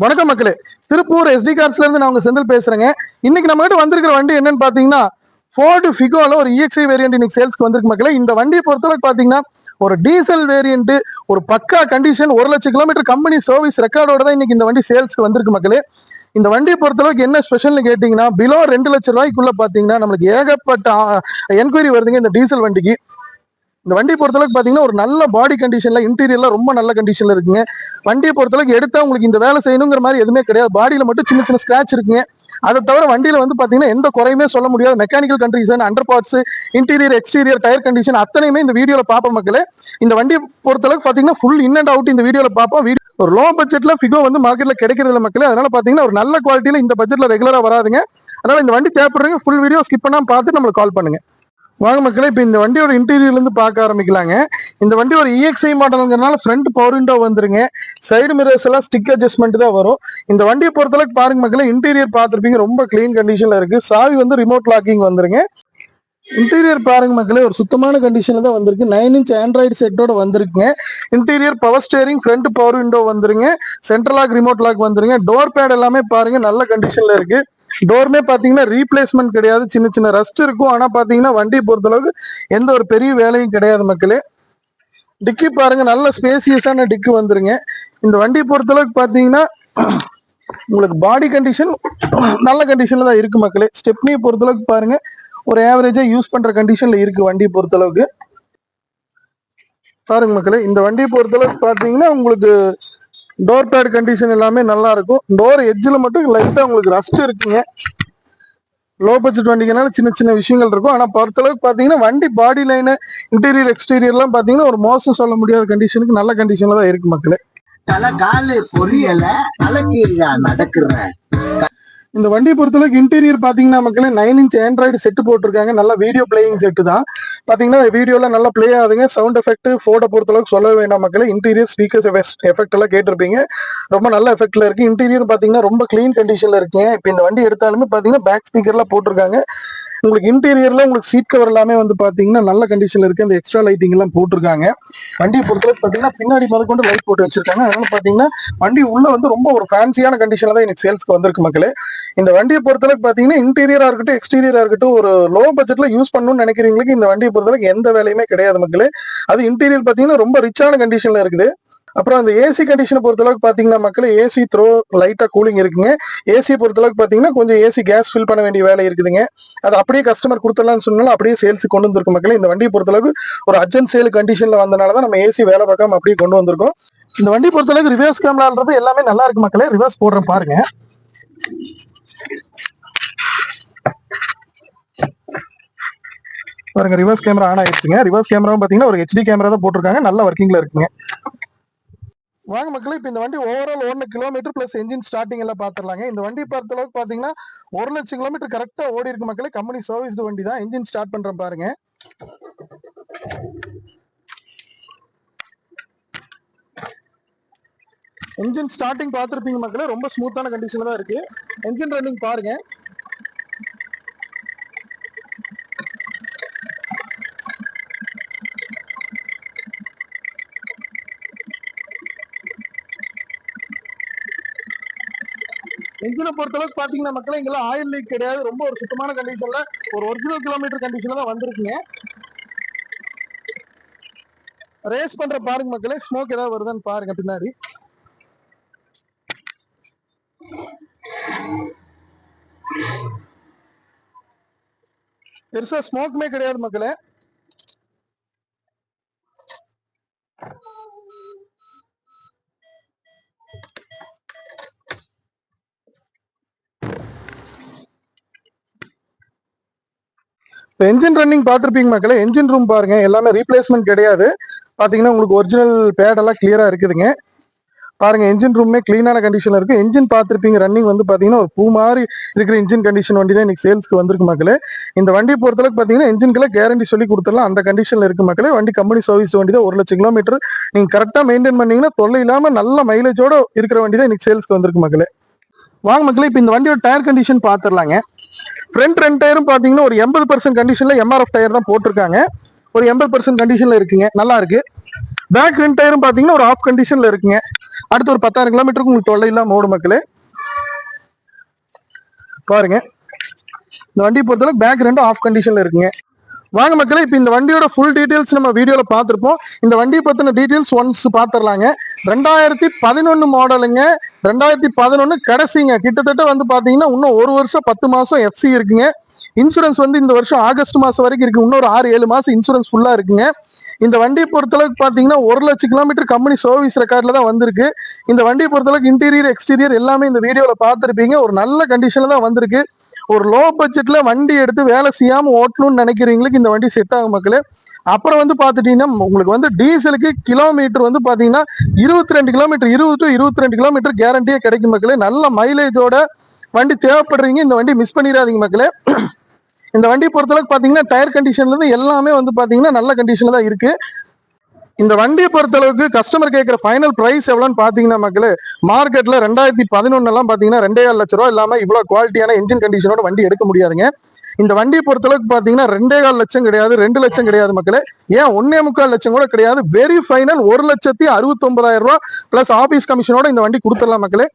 வணக்கம் மக்களே, திருப்பூர் எஸ்டி கார்ஸ்ல இருந்து நான் உங்க செந்தில் பேசுறேங்க. இன்னைக்கு நம்ம கிட்ட வந்திருக்கிற வண்டி என்னன்னு பாத்தீங்கன்னா ஃபோர்டு ஃபிகோல ஒரு இஎக்ஸ்ஐ வேரியன்ட் இன்னைக்கு சேல்ஸ்க்கு வந்திருக்கு மக்களே. இந்த வண்டியை பொறுத்தளவுக்கு பாத்தீங்கன்னா ஒரு டீசல் வேரியன்ட், ஒரு பக்கா கண்டிஷன், 1,00,000 கிலோமீட்டர் கம்பெனி சர்வீஸ் ரெக்கார்டோட தான் இன்னைக்கு இந்த வண்டி சேல்ஸ்க்கு வந்திருக்கு மக்களே. இந்த வண்டியை பொறுத்தளவுக்கு என்ன ஸ்பெஷல்னு கேட்டீங்கன்னா, பிலோ 2,00,000 ரூபாய்க்குள்ள பாத்தீங்கன்னா நம்மளுக்கு ஏகப்பட்ட என்கொயரி வருதுங்க இந்த டீசல் வண்டிக்கு. இந்த வண்டியை பொறுத்தளவுக்கு பாத்தீங்கன்னா ஒரு நல்ல பாடி கண்டிஷன்ல, இன்டீரியர்ல ரொம்ப நல்ல கண்டிஷன்ல இருக்குங்க. வண்டியை பொறுத்தளவுக்கு எடுத்தா உங்களுக்கு இந்த வேலை செய்யணுங்கிற மாதிரி எதுவுமே கிடையாது. பாடியில மட்டும் சின்ன சின்ன ஸ்கிராட்ச் இருக்குங்க. அதை தவிர வண்டியில வந்து பாத்தீங்கன்னா எந்த குறையுமே சொல்ல முடியாது. Mechanical condition, under parts, interior, exterior, tyre condition அத்தனையுமே இந்த வீடியோல பாப்போம் மக்களே. இந்த வண்டியை பொறுத்தளவுக்கு பாத்தீங்கன்னா ஃபுல் இன் அண்ட் அவுட் இந்த வீடியோல பார்ப்போம். ஒரு லோ பட்ஜெட்ல ஃபிகோ வந்து மார்க்கெட்ல கிடைக்கிறது மக்களே. அதனால பாத்தீங்கன்னா ஒரு நல்ல குவாலிட்டியில இந்த பட்ஜெட்ல ரெகுலரா வராதுங்க. அதனால இந்த வண்டி தேவைப்படுறீங்க ஃபுல் வீடியோ ஸ்கிப் பண்ணாம பார்த்து நம்மளுக்கு கால் பண்ணுங்க. வாங்க மக்களே, இப்போ இந்த வண்டியோட இன்டீரியர்ல இருந்து பார்க்க ஆரம்பிக்கலாங்க. இந்த வண்டி ஒரு இஎக்ஸ்ஐ மாடலுங்கிறனால ஃப்ரண்ட் பவர் விண்டோ வந்துருங்க. சைடு மிரர்ஸ் எல்லாம் ஸ்டிக் அட்ஜஸ்ட்மெண்ட் தான் வரும். இந்த வண்டியை பொறுத்தளவுக்கு பாருங்க மக்களே, இன்டீரியர் பார்த்துருப்பீங்க ரொம்ப கிளீன் கண்டிஷன்ல இருக்கு. சாவி வந்து ரிமோட் லாக்கிங் வந்துருங்க. இன்டீரியர் பாருங்க மக்களே, ஒரு சுத்தமான கண்டிஷன்ல தான் வந்திருக்கு. 9 இன்ச் ஆண்ட்ராய்டு செட்டோட வந்திருக்குங்க. Interior power steering, front power window வந்துருங்க. சென்ட்ரல் லாக், ரிமோட் லாக் வந்துருங்க. டோர் பேட் எல்லாமே பாருங்க நல்ல கண்டிஷன்ல இருக்கு. டோர்மே பாத்தீங்கன்னா ரீப்ளேஸ்மெண்ட் கிடையாது, சின்ன சின்ன ரஸ்ட் இருக்கும். ஆனா பாத்தீங்கன்னா வண்டியை பொறுத்தளவுக்கு எந்த ஒரு பெரிய வேலையும் கிடையாது மக்களே. டிக்கி பாருங்க நல்ல ஸ்பேசியஸான டிக்கு வந்துருங்க. இந்த வண்டியை பொறுத்தளவுக்கு பாத்தீங்கன்னா உங்களுக்கு பாடி கண்டிஷன் நல்ல கண்டிஷன்ல தான் இருக்கு மக்களே. ஸ்டெப்னியை பொறுத்தளவுக்கு பாருங்க ஒரு ஆவரேஜா யூஸ் பண்ற கண்டிஷன்ல இருக்கு வண்டியை பொறுத்தளவுக்கு. பாருங்க மக்களே, இந்த வண்டியை பொறுத்தளவுக்கு பாத்தீங்கன்னா உங்களுக்கு டோர் பேட் கண்டிஷன் எல்லாமே நல்லா இருக்கும். டோர் எட்ஜில் மட்டும் லைட்டா உங்களுக்கு ரஸ்ட் இருக்குங்க. லோ பட்ஜெட் வண்டிங்கனால சின்ன சின்ன விஷயங்கள் இருக்கும். ஆனா பொறுத்தளவுக்கு பாத்தீங்கன்னா வண்டி பாடி லைனு, இன்டீரியர், எக்ஸ்டீரியர்லாம் பாத்தீங்கன்னா ஒரு மோசம் சொல்ல முடியாத கண்டிஷனுக்கு நல்ல கண்டிஷன்ல தான் இருக்கு மக்களே. இந்த வண்டியை பொறுத்தளவுக்கு இன்டீரியர் பாத்தீங்கன்னா மக்களே 9 இன்ச் ஆண்ட்ராய்டு செட்டு போட்டிருக்காங்க. நல்ல வீடியோ பிளேயிங் செட்டு தான். பாத்தீங்கன்னா வீடியோல நல்லா பிளே ஆகுதுங்க. சவுண்ட் எஃபெக்ட் ஃபோர்டை பொறுத்தளவுக்கு சொல்லவே வேண்டாம் மக்களே. இன்டீரியர் ஸ்பீக்கர்ஸ் எஃபெக்ட் எல்லாம் கேட்டிருப்பீங்க. ரொம்ப நல்ல எஃபெக்ட்ல இருக்கு. இன்டீரியர் பாத்தீங்கன்னா ரொம்ப கிளீன் கண்டிஷன்ல இருக்குங்க. இப்போ இந்த வண்டி எடுத்தாலுமே பாத்தீங்கன்னா பேக் ஸ்பீக்கர்லாம் போட்டிருக்காங்க. உங்களுக்கு இன்டீரியர்ல உங்களுக்கு சீட் கவர் எல்லாமே வந்து பாத்தீங்கன்னா நல்ல கண்டிஷன்ல இருக்கு. அந்த எக்ஸ்ட்ரா லைட்டிங் எல்லாம் போட்டிருக்காங்க. வண்டியை பொறுத்தளவுக்கு பாத்தீங்கன்னா பின்னாடி முதற்கொண்டு லைட் போட்டு வச்சிருக்காங்க. அதனால பாத்தீங்கன்னா வண்டி உள்ள வந்து ரொம்ப ஒரு ஃபேன்சியான கண்டிஷன்ல தான் எனக்கு சேல்ஸ்க்கு வந்திருக்கு மக்களே. இந்த வண்டியை பொறுத்தளவுக்கு பாத்தீங்கன்னா இன்டீரியரா இருக்கட்டும், எக்ஸ்டீரியரா இருக்கட்டும், ஒரு லோ பட்ஜெட்ல யூஸ் பண்ணணும்னு நினைக்கிறவங்களுக்கு இந்த வண்டியை பொறுத்தளவுக்கு எந்த வேலையுமே கிடையாது மக்களே. அது இன்டீரியர் பாத்தீங்கன்னா ரொம்ப ரிச்சான கண்டிஷன்ல இருக்குது. அப்புறம் அந்த ஏசி கண்டிஷனை பொறுத்தளவுக்கு பாத்தீங்கன்னா மக்களே, ஏசி த்ரோ லைட்டா கூலிங் இருக்குங்க. ஏசியை பொறுத்தளவுக்கு பாத்தீங்கன்னா கொஞ்சம் ஏசி கேஸ் ஃபில் பண்ண வேண்டிய வேலை இருக்குதுங்க. அது அப்படியே கஸ்டமர் கொடுத்துடலாம்னு சொன்னாலும் அப்படியே சேல்ஸ் கொண்டு வந்திருக்கும் மக்களே. இந்த வண்டியை பொறுத்தளவுக்கு ஒரு அர்ஜென்ட் சேல் கண்டிஷன்ல வந்தனால தான் நம்ம ஏசி வேலை பார்க்காம அப்படியே கொண்டு வந்திருக்கோம். இந்த வண்டி பொறுத்தளவுக்கு ரிவர்ஸ் கேமரான்றது எல்லாமே நல்லா இருக்கு மக்களே. ரிவர்ஸ் போடுறேன் பாருங்க. பாருங்க ரிவர்ஸ் கேமரா ஆன் ஆயிடுச்சுங்க. ரிவர்ஸ் கேமராவும் பாத்தீங்கன்னா ஒரு ஹெச்டி கேமரா தான் போட்டிருக்காங்க. நல்ல ஒர்க்கிங்ல இருக்குங்க. வாங்க மக்களே, இப்போ இந்த வண்டி overall 1 kilometre plus engine starting எல்லாம் பாத்துடலாங்க. இந்த வண்டி பொறுத்த அளவுக்கு பாத்தீங்கன்னா 1,00,000 கிலோமீட்டர் கரெக்டா ஓடி இருக்கு மக்களே. கம்பெனி சர்வீஸ்டு வண்டி தான். என்ஜின் ஸ்டார்ட் பண்றேன் பாருங்க. என்ஜின் ஸ்டார்டிங் பார்த்துருப்பீங்க மக்களே, ரொம்ப ஸ்மூத்தான கண்டிஷன்ல தான் இருக்கு. என்ஜின் ரன்னிங் பாருங்க. என்ஜினை பொறுத்தளவுக்கு பாத்தீங்கன்னா மக்களே இங்கெல்லாம் ஆயில் லீக் கிடையாது. ரொம்ப ஒரு சுத்தமான கண்டிஷன்ல ஒரு ஒரிஜினல் கிலோமீட்டர் கண்டிஷன்ல தான் வந்திருக்குங்க. ரேஸ் பண்ற பாருங்க மக்களே, ஸ்மோக் ஏதாவது வருதான்னு பாருங்க பின்னாடி. பெருசா ஸ்மோக்குமே கிடையாது மக்களே. என்ஜின் ரன்னிங் பார்த்துருப்பீங்க மக்களே. என்ஜின் ரூம் பாருங்க, எல்லாமே ரீப்ளேஸ்மெண்ட் கிடையாது. பாத்தீங்கன்னா உங்களுக்கு ஒரிஜினல் பேட் எல்லாம் கிளியரா இருக்குதுங்க. பாருங்க என்ஜின் ரூமே கிளீனான கண்டிஷன்ல இருக்கு. என்ஜின் பார்த்துருப்பீங்க ரன்னிங் வந்து பாத்தீங்கன்னா ஒரு பூ மாதிரி இருக்கிற இன்ஜின் கண்டிஷன் வண்டி தான் இன்னைக்கு சேல்ஸ்க்கு வந்திருக்கு மக்களே. இந்த வண்டி பொறுத்தளவுக்கு பாத்தீங்கன்னா என்ஜின்கெல்லாம் கேரண்டி சொல்லி கொடுத்துடலாம், அந்த கண்டிஷன்ல இருக்கு மக்களே. வண்டி கம்பெனி சர்வீஸ் வண்டி தான். 1,00,000 கிலோமீட்டர் நீங்க கரெக்டா மெயின்டைன் பண்ணீங்கன்னா தொல்லை இல்லாம நல்ல மைலேஜோட இருக்கிற வண்டி தான் இன்னைக்கு சேல்ஸ்க்கு வந்திருக்கு மக்களே. வாங்க மக்களே, இப்போ இந்த வண்டியோட டயர் கண்டிஷன் பாத்துடலாங்க. ஃப்ரண்ட் 2 டயரும் பாத்தீங்கன்னா ஒரு 80% கண்டிஷன்ல எம்ஆர்எஃப் டயர் தான் போட்டிருக்காங்க. ஒரு 80% கண்டிஷன்ல இருக்குங்க, நல்லா இருக்கு. பேக் 2 டயரும் பாத்தீங்கன்னா ஒரு ஆஃப் கண்டிஷன்ல இருக்குங்க. அடுத்து ஒரு 10,000 கிலோமீட்டருக்கு உங்களுக்கு தொல்லை இல்லாம ஓடும் மக்களே. பாருங்க, இந்த வண்டி பொறுத்தளவுக்கு பேக் ரெண்டும் ஆஃப் கண்டிஷன்ல இருக்குங்க. வாங்க மக்களே, இப்போ இந்த வண்டியோட ஃபுல் டீடைல்ஸ் நம்ம வீடியோல பார்த்துருப்போம். இந்த வண்டியை பத்தின டீடைல்ஸ் ஒன்ஸ் பார்த்துடலாங்க. 2011 மாடலுங்க. 2011 கடைசிங்க. கிட்டத்தட்ட வந்து பாத்தீங்கன்னா இன்னும் 1 வருஷம் 10 மாசம் எஃப்சி இருக்குங்க. இன்சூரன்ஸ் வந்து இந்த வருஷம் ஆகஸ்ட் மாசம் வரைக்கும் இருக்கு. இன்னொரு 6-7 மாசம் இன்சூரன்ஸ் ஃபுல்லா இருக்குங்க. இந்த வண்டியை பொறுத்தளவுக்கு பாத்தீங்கன்னா 1,00,000 கிலோமீட்டர் கம்பெனி சர்வீஸ் ரெக்கார்ட்ல தான் வந்திருக்கு. இந்த வண்டியை பொறுத்தளவுக்கு இன்டீரியர் எக்ஸ்டீரியர் எல்லாமே இந்த வீடியோல பார்த்துருப்பீங்க. ஒரு நல்ல கண்டிஷன்ல தான் வந்திருக்கு. ஒரு லோ பட்ஜெட்ல வண்டி எடுத்து வேலை செய்யாம ஓட்டணும்னு நினைக்கிறவங்களுக்கு இந்த வண்டி செட் ஆகும் மக்களே. அப்புறம் வந்து பாத்துட்டீங்கன்னா உங்களுக்கு வந்து டீசலுக்கு கிலோமீட்டர் வந்து பாத்தீங்கன்னா 22 கிலோமீட்டர் 20 to 22 கிலோமீட்டர் கேரண்டியே கிடைக்கும் மக்களே. நல்ல மைலேஜோட வண்டி தேவைப்படுறீங்க, இந்த வண்டி மிஸ் பண்ணிடாதீங்க மக்களே. இந்த வண்டி பொறுத்தளவுக்கு பாத்தீங்கன்னா டயர் கண்டிஷன்ல இருந்து எல்லாமே வந்து பாத்தீங்கன்னா நல்ல கண்டிஷன்ல தான் இருக்கு. இந்த வண்டியை பொறுத்தளவுக்கு கஸ்டமர் கேட்கிற ஃபைனல் பிரைஸ் எவ்வளோன்னு பாத்தீங்கன்னா மக்களே, மார்க்கெட்ல 2011 எல்லாம் பாத்தீங்கன்னா 2,4 லட்ச ரூபா இல்லாம இவ்வளவு குவாலிட்டியான இன்ஜின் கண்டிஷனோட வண்டி எடுக்க முடியாதுங்க. இந்த வண்டியை பொறுத்தளவுக்கு பாத்தீங்கன்னா 2,4 லட்சம் கிடையாது, 2 லட்சம் கிடையாது மக்களே, ஏன் 1.25 லட்சம் கூட கிடையாது. வெரி ஃபைனல் 1,69,000 ரூபாய் பிளஸ் ஆபீஸ் கமிஷனோட இந்த வண்டி கொடுத்துடலாம் மக்களே.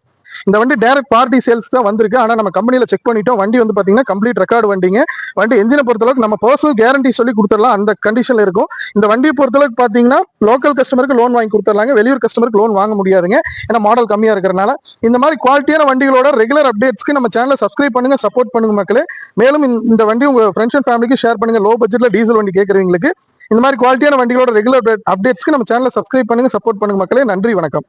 இந்த வண்டி டைரக்ட் பார்ட்டி சேல்ஸ் தான் வந்திருக்கு. ஆனா நம்ம கம்பெனில செக் பண்ணிட்டோம். வண்டி வந்து பாத்தீங்கன்னா கம்ப்ளீட் ரெக்கார்டு வண்டிங்க. வண்டி என்ஜினை பொறுத்தளவுக்கு நம்ம பர்சனல் கேரண்டி சொல்லி கொடுத்துடலாம், அந்த கண்டிஷன்ல இருக்கும். இந்த வண்டியை பொறுத்தளவுக்கு பாத்தீங்கன்னா லோக்கல் கஸ்டமருக்கு லோன் வாங்கி கொடுத்துடலாங்க. வெளியூர் கஸ்டமருக்கு லோன் வாங்க முடியாதுங்க, ஏன்னா மாடல் கம்மியா இருக்கிறனால. இந்த மாதிரி குவாலிட்டியான வண்டிகளோட ரெகுலர் அப்டேட்ஸ்க்கு நம்ம சேனலை சப்ஸ்கிரைப் பண்ணுங்க, சப்போர்ட் பண்ணுங்க மக்களே. மேலும் இந்த வண்டி உங்க ஃப்ரெண்ட்ஸ் அண்ட் ஃபேமிலிக்கு ஷேர் பண்ணுங்க. லோ பட்ஜெட்ல டீசல் வண்டி கேட்கறவங்களுக்கு இந்த மாதிரி குவாலிட்டியான வண்டிகளோட ரெகுலர் அப்டேட்ஸ்க்கு நம்ம சேனலை சப்ஸ்கிரைப் பண்ணுங்க, சப்போர்ட் பண்ணுங்க மக்களே. நன்றி, வணக்கம்.